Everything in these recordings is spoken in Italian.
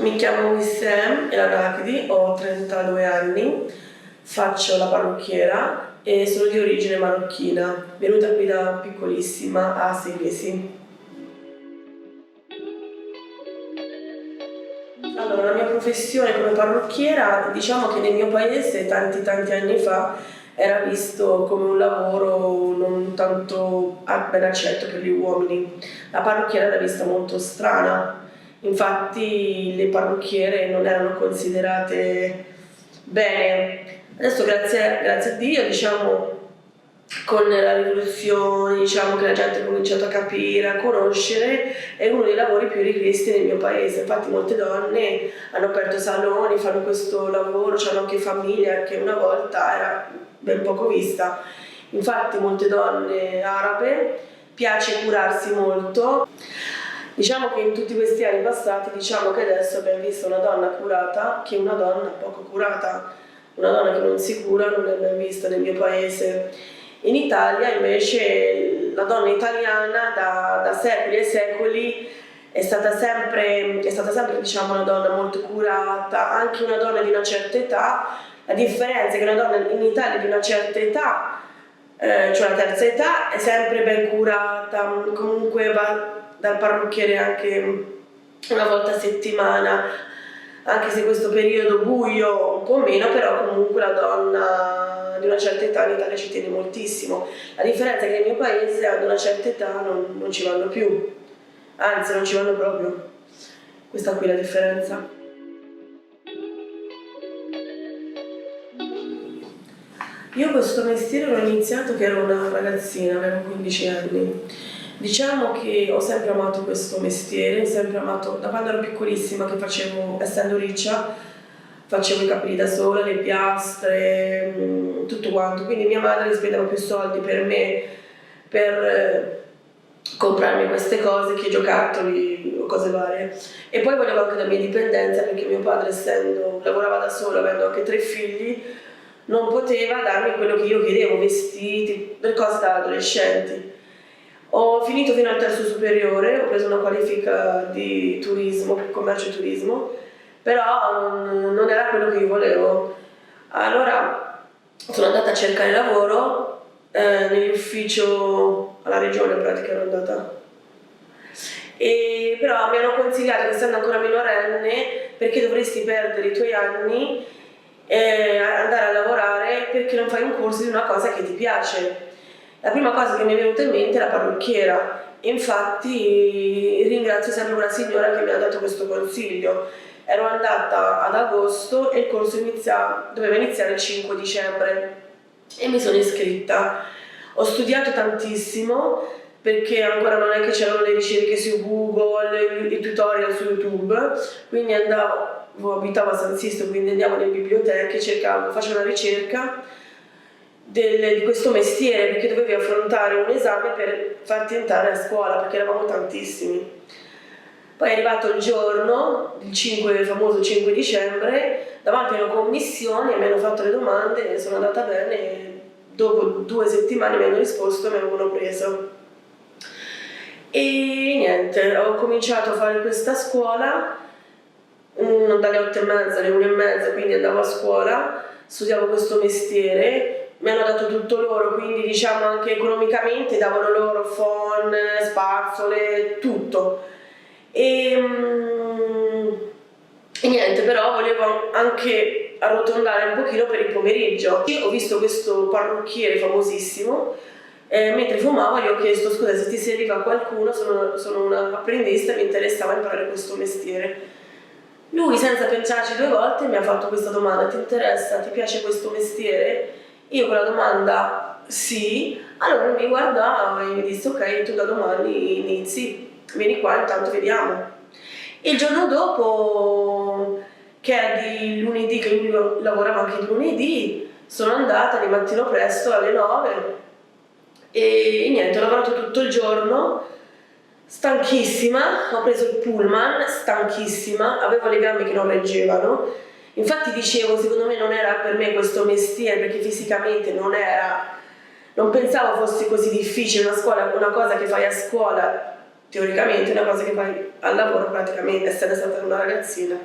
Mi chiamo Wissem El Arachidi, ho 32 anni, faccio la parrucchiera e sono di origine marocchina, venuta qui da piccolissima a 6 mesi. Allora, la mia professione come parrucchiera, diciamo che nel mio paese tanti anni fa era visto come un lavoro non tanto ben accetto per gli uomini. La parrucchiera era vista molto strana, infatti le parrucchiere non erano considerate bene. Adesso grazie a Dio, diciamo, con la rivoluzione, diciamo che la gente ha cominciato a capire, a conoscere, è uno dei lavori più richiesti nel mio paese. Infatti molte donne hanno aperto saloni, fanno questo lavoro, hanno anche famiglia che una volta era ben poco vista. Infatti molte donne arabe piace curarsi molto. Diciamo che in tutti questi anni passati, diciamo che adesso abbiamo visto una donna curata che una donna poco curata. Una donna che non si cura non è ben vista nel mio paese. In Italia invece la donna italiana da secoli e secoli è stata sempre diciamo, una donna molto curata, anche una donna di una certa età. La differenza è che una donna in Italia di una certa età, cioè la terza età, è sempre ben curata, comunque va dal parrucchiere anche una volta a settimana, anche se questo periodo buio un po' meno, però comunque la donna di una certa età in Italia ci tiene moltissimo. La differenza è che nel mio paese ad una certa età non ci vanno più, anzi non ci vanno proprio. Questa qui è la differenza. Io questo mestiere l'ho iniziato che ero una ragazzina, avevo 15 anni. Diciamo che ho sempre amato questo mestiere, sempre amato, da quando ero piccolissima che facevo, essendo riccia, facevo i capelli da sola, le piastre, tutto quanto. Quindi mia madre spendeva più soldi per me, per comprarmi queste cose che giocattoli o cose varie. E poi volevo anche la mia indipendenza perché mio padre, essendo lavorava da solo, avendo anche 3 figli, non poteva darmi quello che io chiedevo, vestiti, le cose da adolescenti. Ho finito fino al terzo superiore, ho preso una qualifica di turismo, commercio e turismo, però non era quello che io volevo. Allora sono andata a cercare lavoro nell'ufficio alla regione, in pratica ero andata. Però mi hanno consigliato che essendo ancora minorenne, perché dovresti perdere i tuoi anni andare a lavorare perché non fai un corso di una cosa che ti piace. La prima cosa che mi è venuta in mente è la parrucchiera, infatti ringrazio sempre una signora che mi ha dato questo consiglio. Ero andata ad agosto e il corso doveva iniziare il 5 dicembre e mi sono iscritta. Ho studiato tantissimo perché ancora non è che c'erano le ricerche su Google, i tutorial su YouTube, quindi abitavo a San Sisto, quindi andavo nelle biblioteche, facevo una ricerca di questo mestiere perché dovevi affrontare un esame per farti entrare a scuola perché eravamo tantissimi. Poi è arrivato il giorno, il famoso 5 dicembre, davanti a una commissione mi hanno fatto le domande, sono andata bene e dopo 2 settimane mi hanno risposto e mi avevano preso. E niente, ho cominciato a fare questa scuola dalle 8:30 alle 1:30, quindi andavo a scuola, studiavo questo mestiere. Mi hanno dato tutto loro, quindi diciamo anche economicamente davano loro phon, spazzole, tutto. E niente, però volevo anche arrotondare un pochino per il pomeriggio. Io ho visto questo parrucchiere famosissimo, mentre fumavo gli ho chiesto scusa se ti serviva qualcuno, sono una apprendista e mi interessava imparare questo mestiere. Lui senza pensarci 2 volte mi ha fatto questa domanda: ti interessa, ti piace questo mestiere? Io con la domanda sì, allora mi guardava e mi disse ok, tu da domani inizi, vieni qua intanto vediamo. E il giorno dopo, che era di lunedì, che lui lavorava anche di lunedì, sono andata di mattino presto alle 9 e niente, ho lavorato tutto il giorno, stanchissima, ho preso il pullman, stanchissima, avevo le gambe che non reggevano. Infatti dicevo, secondo me non era per me questo mestiere perché fisicamente non pensavo fosse così difficile una cosa che fai a scuola teoricamente è una cosa che fai al lavoro praticamente, essendo stata una ragazzina.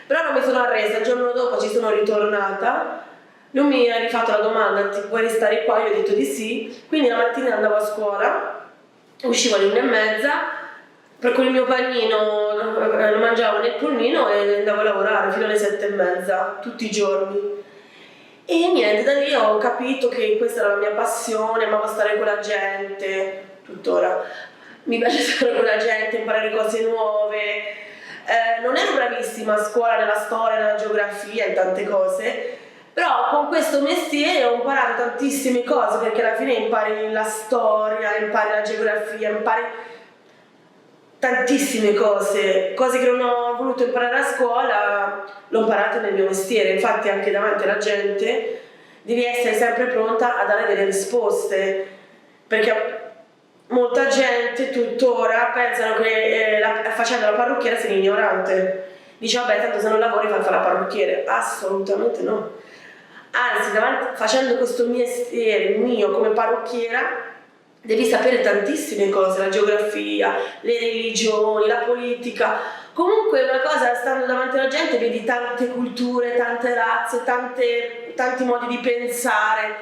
Però non mi sono arresa, il giorno dopo ci sono ritornata, lui mi ha rifatto la domanda, ti vuoi restare qua? Io ho detto di sì, quindi la mattina andavo a scuola, uscivo alle 1:30, con il mio panino lo mangiavo nel pulmino e andavo a lavorare fino alle 7:30, tutti i giorni. E niente, da lì ho capito che questa era la mia passione, amavo stare con la gente, tuttora. Mi piace stare con la gente, imparare cose nuove. Non ero bravissima a scuola nella storia, nella geografia, in tante cose, però con questo mestiere ho imparato tantissime cose, perché alla fine impari la storia, impari la geografia, impari tantissime cose che non ho voluto imparare a scuola, l'ho imparato nel mio mestiere. Infatti anche davanti alla gente devi essere sempre pronta a dare delle risposte, perché molta gente tuttora pensano che facendo la parrucchiera sei ignorante. Dice vabbè, tanto se non lavori fai fare la parrucchiere. Assolutamente no. Anzi, facendo questo mestiere mio come parrucchiera devi sapere tantissime cose, la geografia, le religioni, la politica. Comunque è una cosa, stando davanti alla gente vedi tante culture, tante razze, tanti modi di pensare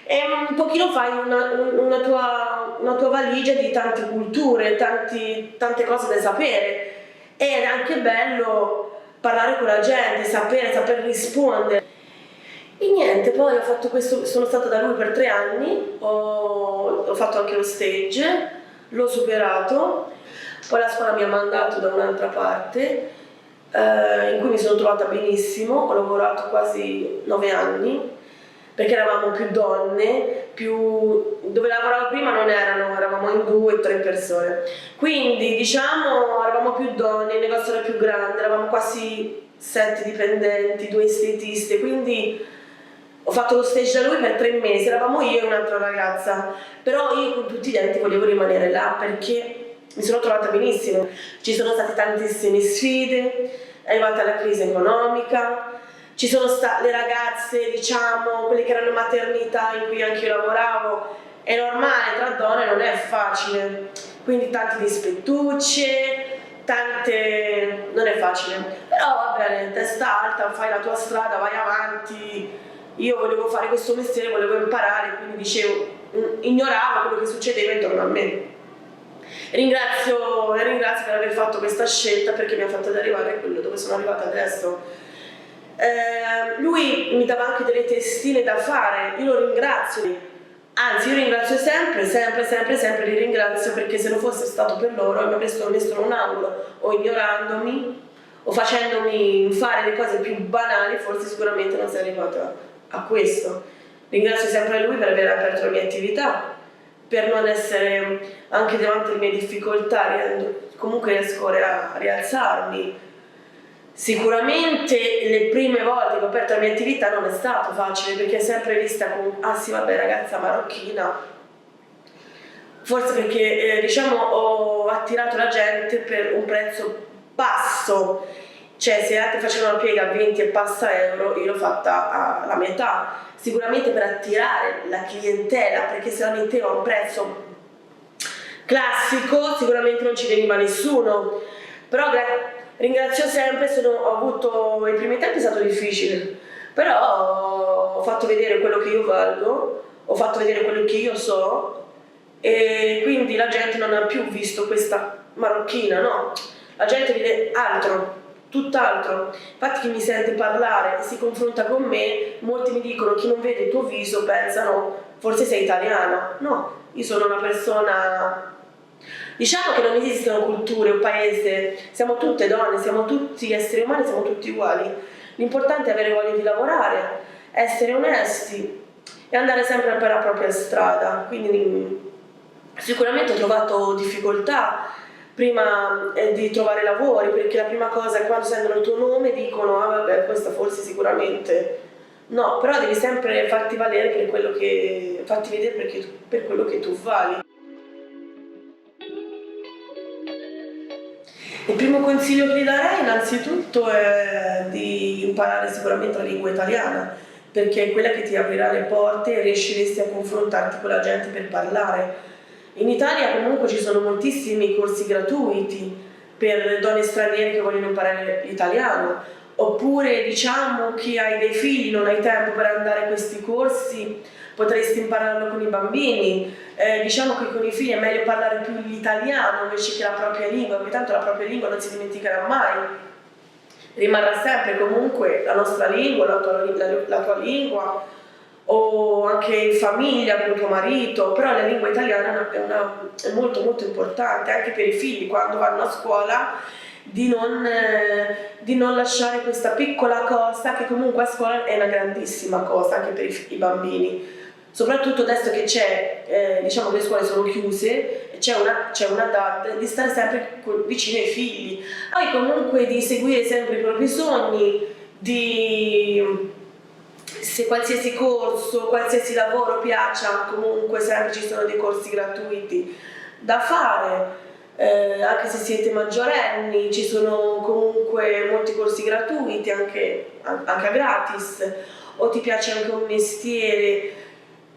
e un pochino fai una tua valigia di tante culture, tante cose da sapere. Ed è anche bello parlare con la gente, saper rispondere. E niente, poi ho fatto questo, sono stata da lui per 3 anni, ho fatto anche lo stage, l'ho superato, poi la scuola mi ha mandato da un'altra parte, in cui mi sono trovata benissimo, ho lavorato quasi 9 anni, perché eravamo più donne, dove lavoravo prima non eravamo in 2 o 3 persone, quindi diciamo eravamo più donne, il negozio era più grande, eravamo quasi 7 dipendenti, 2 estetiste, quindi ho fatto lo stage da lui per 3 mesi, eravamo io e un'altra ragazza, però io con tutti i denti volevo rimanere là perché mi sono trovata benissimo. Ci sono state tantissime sfide, è arrivata la crisi economica, ci sono state le ragazze, diciamo, quelle che erano in maternità in cui anche io lavoravo, è normale, tra donne non è facile, quindi tante dispettucce, non è facile, però va bene, testa alta, fai la tua strada, vai avanti. Io volevo fare questo mestiere, volevo imparare, quindi dicevo, ignoravo quello che succedeva intorno a me. Ringrazio per aver fatto questa scelta perché mi ha fatto arrivare a quello dove sono arrivata adesso. Lui mi dava anche delle testine da fare, io lo ringrazio, anzi io ringrazio sempre li ringrazio, perché se non fosse stato per loro mi avrebbero messo in un angolo o ignorandomi o facendomi fare le cose più banali, forse sicuramente non sarei arrivata a questo. Ringrazio sempre lui per aver aperto la mia attività, per non essere anche davanti alle mie difficoltà, comunque riesco a rialzarmi. Sicuramente le prime volte che ho aperto la mia attività non è stato facile, perché è sempre vista come ah sì vabbè ragazza marocchina, forse perché diciamo ho attirato la gente per un prezzo basso, cioè se altri facevano una piega a 20 e passa euro, io l'ho fatta alla metà, sicuramente per attirare la clientela, perché se la mettevo a un prezzo classico sicuramente non ci veniva nessuno. Però ringrazio sempre, ho avuto, i primi tempi è stato difficile, però ho fatto vedere quello che io valgo, ho fatto vedere quello che io so, e quindi la gente non ha più visto questa marocchina, no, la gente vede altro, tutt'altro. Infatti chi mi sente parlare e si confronta con me, molti mi dicono: chi non vede il tuo viso pensano forse sei italiana. No, io sono una persona, diciamo che non esistono culture o paese, siamo tutte donne, siamo tutti esseri umani, siamo tutti uguali. L'importante è avere voglia di lavorare, essere onesti e andare sempre per la propria strada. Quindi sicuramente ho trovato difficoltà prima di trovare lavori, perché la prima cosa è quando sentono il tuo nome dicono ah vabbè, questa forse sicuramente no, però devi sempre farti valere per quello che farti vedere per quello che tu vali. Il primo consiglio che gli darei innanzitutto è di imparare sicuramente la lingua italiana, perché è quella che ti aprirà le porte e riusciresti a confrontarti con la gente per parlare. In Italia comunque ci sono moltissimi corsi gratuiti per donne straniere che vogliono imparare l'italiano, oppure diciamo che hai dei figli, non hai tempo per andare a questi corsi, potresti impararlo con i bambini. Diciamo che con i figli è meglio parlare più l'italiano invece che la propria lingua, perché tanto la propria lingua non si dimenticherà mai, rimarrà sempre comunque la nostra lingua, la tua lingua, o anche in famiglia con tuo marito, però la lingua italiana è molto molto importante anche per i figli quando vanno a scuola, di non lasciare questa piccola cosa che comunque a scuola è una grandissima cosa anche per i bambini. Soprattutto adesso che diciamo che le scuole sono chiuse, c'è una DAD, di stare sempre vicino ai figli, poi comunque di seguire sempre i propri sogni, se qualsiasi corso, qualsiasi lavoro piaccia, comunque sempre ci sono dei corsi gratuiti da fare. Anche se siete maggiorenni ci sono comunque molti corsi gratuiti anche a gratis, o ti piace anche un mestiere,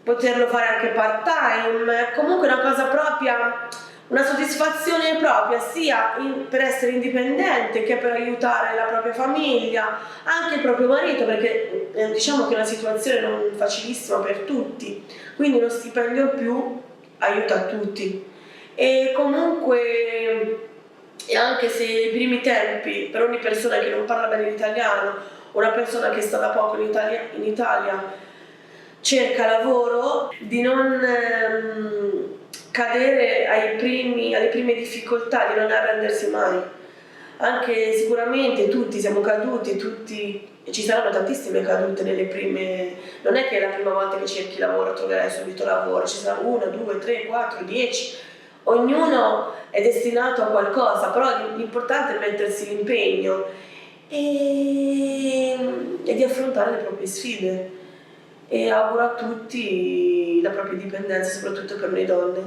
poterlo fare anche part time, comunque una cosa propria, una soddisfazione propria sia per essere indipendente che per aiutare la propria famiglia, anche il proprio marito, perché diciamo che è una situazione non facilissima per tutti, quindi uno stipendio in più aiuta a tutti. E comunque, e anche se nei primi tempi per ogni persona che non parla bene l'italiano, una persona che sta da poco in Italia cerca lavoro, di non cadere alle prime difficoltà, di non arrendersi mai. Anche sicuramente tutti siamo caduti, ci saranno tantissime cadute nelle prime, non è che la prima volta che cerchi lavoro troverai subito lavoro, ci saranno 1, 2, 3, 4, 10, ognuno è destinato a qualcosa, però l'importante è mettersi l'impegno e di affrontare le proprie sfide. E auguro a tutti la propria indipendenza, soprattutto per noi donne.